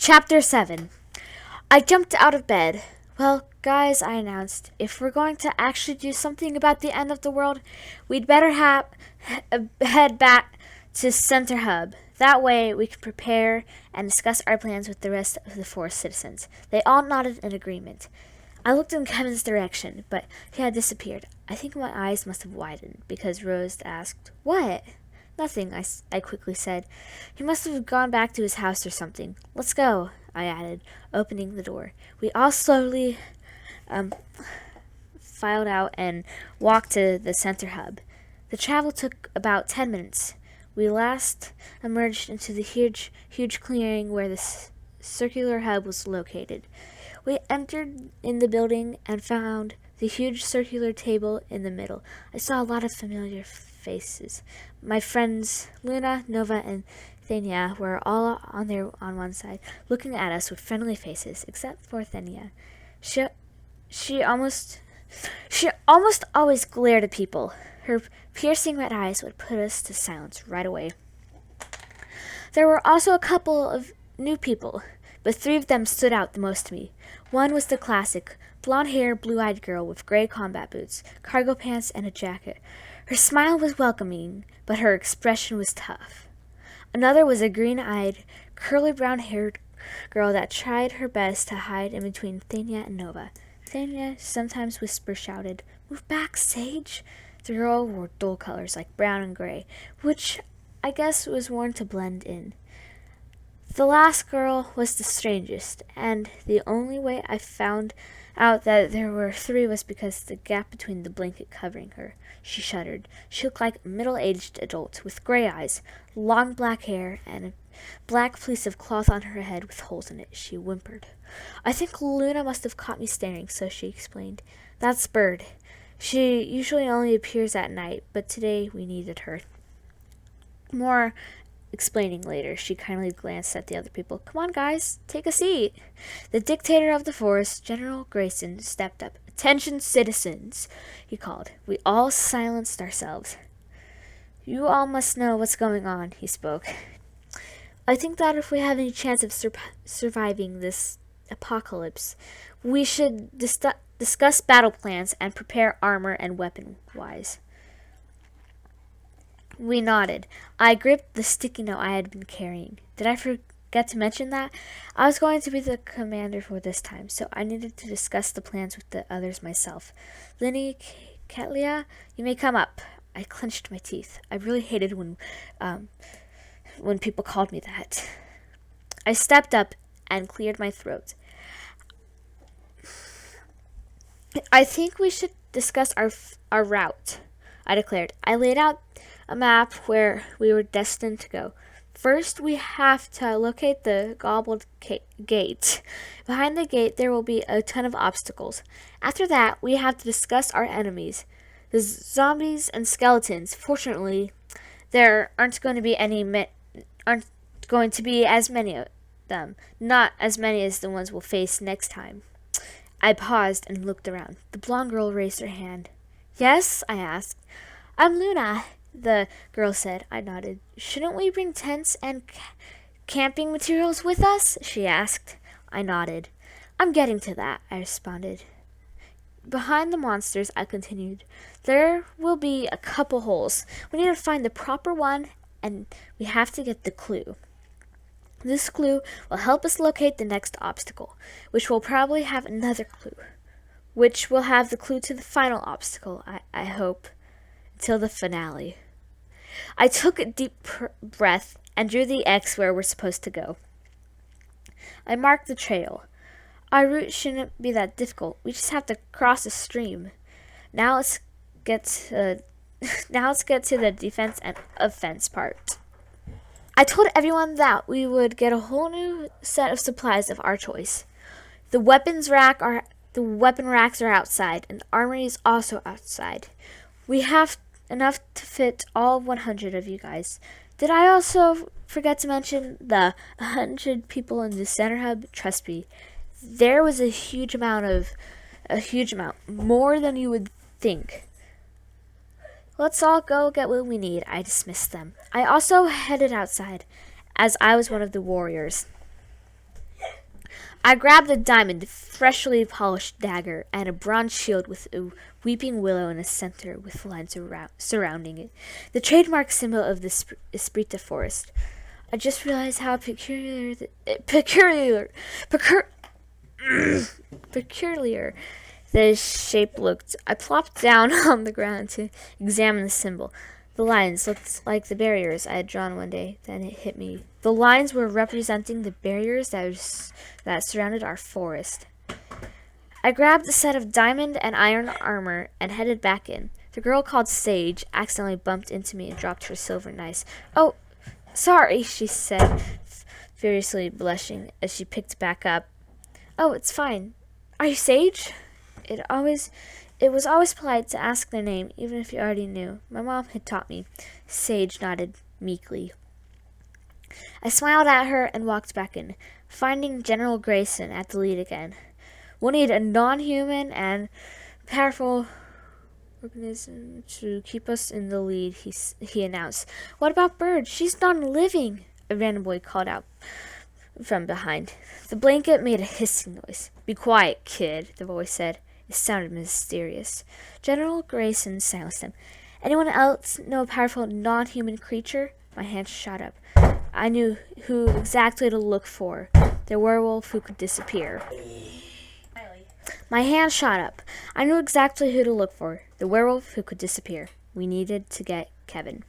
Chapter 7. I jumped out of bed. Well, guys, I announced, if we're going to actually do something about the end of the world, we'd better head back to Center Hub. That way, we can prepare and discuss our plans with the rest of the forest citizens. They all nodded in agreement. I looked in Kevin's direction, but he had disappeared. I think my eyes must have widened, because Rose asked, "What?" "Nothing," I quickly said. "He must have gone back to his house or something. Let's go," I added, opening the door. We all slowly filed out and walked to the Center Hub. The travel took about 10 minutes. We last emerged into the huge clearing where the circular hub was located. We entered in the building and found the huge circular table in the middle. I saw a lot of familiar faces. My friends Luna, Nova, and Thania were all on one side, looking at us with friendly faces, except for Thania. She almost always glared at people. Her piercing red eyes would put us to silence right away. There were also a couple of new people, but 3 of them stood out the most to me. One was the classic, blonde-haired, blue-eyed girl with gray combat boots, cargo pants, and a jacket. Her smile was welcoming, but her expression was tough. Another was a green-eyed, curly brown-haired girl that tried her best to hide in between Thania and Nova. Thania sometimes shouted, "Move back, Sage!" The girl wore dull colors like brown and gray, which I guess was worn to blend in. The last girl was the strangest, and the only way I found out that there were 3 was because of the gap between the blanket covering her. She shuddered. She looked like a middle-aged adult with gray eyes, long black hair, and a black piece of cloth on her head with holes in it. She whimpered. "I think Luna must have caught me staring," so she explained. "That's Bird. She usually only appears at night, but today we needed her." More explaining later, she kindly glanced at the other people. "Come on, guys, take a seat." The dictator of the forest, General Grayson, stepped up. "Attention, citizens," he called. We all silenced ourselves. "You all must know what's going on," he spoke. "I think that if we have any chance of surviving this apocalypse, we should discuss battle plans and prepare armor and weapon-wise." We nodded. I gripped the sticky note I had been carrying. Did I forget to mention that? I was going to be the commander for this time, so I needed to discuss the plans with the others myself. "Linny, Ketlia, you may come up." I clenched my teeth. I really hated when people called me that. I stepped up and cleared my throat. "I think we should discuss our route," I declared. I laid out a map where we were destined to go. "First, we have to locate the Gobbled Gate. Behind the gate, there will be a ton of obstacles. After that, we have to discuss our enemies, the zombies and skeletons. Fortunately, there aren't going to be as many of them. Not as many as the ones we'll face next time." I paused and looked around. The blonde girl raised her hand. "Yes?" I asked. "I'm Luna," the girl said. I nodded. "Shouldn't we bring tents and camping materials with us?" she asked. I nodded. "I'm getting to that," I responded. "Behind the monsters," I continued, "there will be a couple holes. We need to find the proper one, and we have to get the clue. This clue will help us locate the next obstacle, which will probably have another clue, which will have the clue to the final obstacle, I hope, until the finale." I took a deep breath and drew the X where we're supposed to go. I marked the trail. Our route shouldn't be that difficult. We just have to cross a stream. Now let's get to the defense and offense part. I told everyone that we would get a whole new set of supplies of our choice. The weapon racks are outside, and the armory is also outside. We have enough to fit all 100 of you guys. Did I also forget to mention the 100 people in the Center Hub? Trust me, there was a huge amount, more than you would think. Let's all go get what we need. I dismissed them. I also headed outside, as I was one of the warriors. I grabbed a diamond, freshly polished dagger, and a bronze shield with a weeping willow in the center with lines surrounding it, the trademark symbol of the Espírita forest. I just realized how peculiar the shape looked. I plopped down on the ground to examine the symbol. The lines looked like the barriers I had drawn one day. Then it hit me. The lines were representing the barriers that surrounded our forest. I grabbed a set of diamond and iron armor and headed back in. The girl called Sage accidentally bumped into me and dropped her silver knife. "Oh, sorry," she said, furiously blushing as she picked back up. "Oh, it's fine. Are you Sage?" It was always polite to ask their name, even if you already knew. My mom had taught me. Sage nodded meekly. I smiled at her and walked back in, finding General Grayson at the lead again. "We'll need a non-human and powerful organism to keep us in the lead," he announced. "What about Bird? She's non-living," a random boy called out from behind. The blanket made a hissing noise. "Be quiet, kid," the voice said. It sounded mysterious. General Grayson silenced him. "Anyone else know a powerful non-human creature?" My hand shot up. I knew who exactly to look for. The werewolf who could disappear. My hand shot up. I knew exactly who to look for. The werewolf who could disappear. We needed to get Kevin.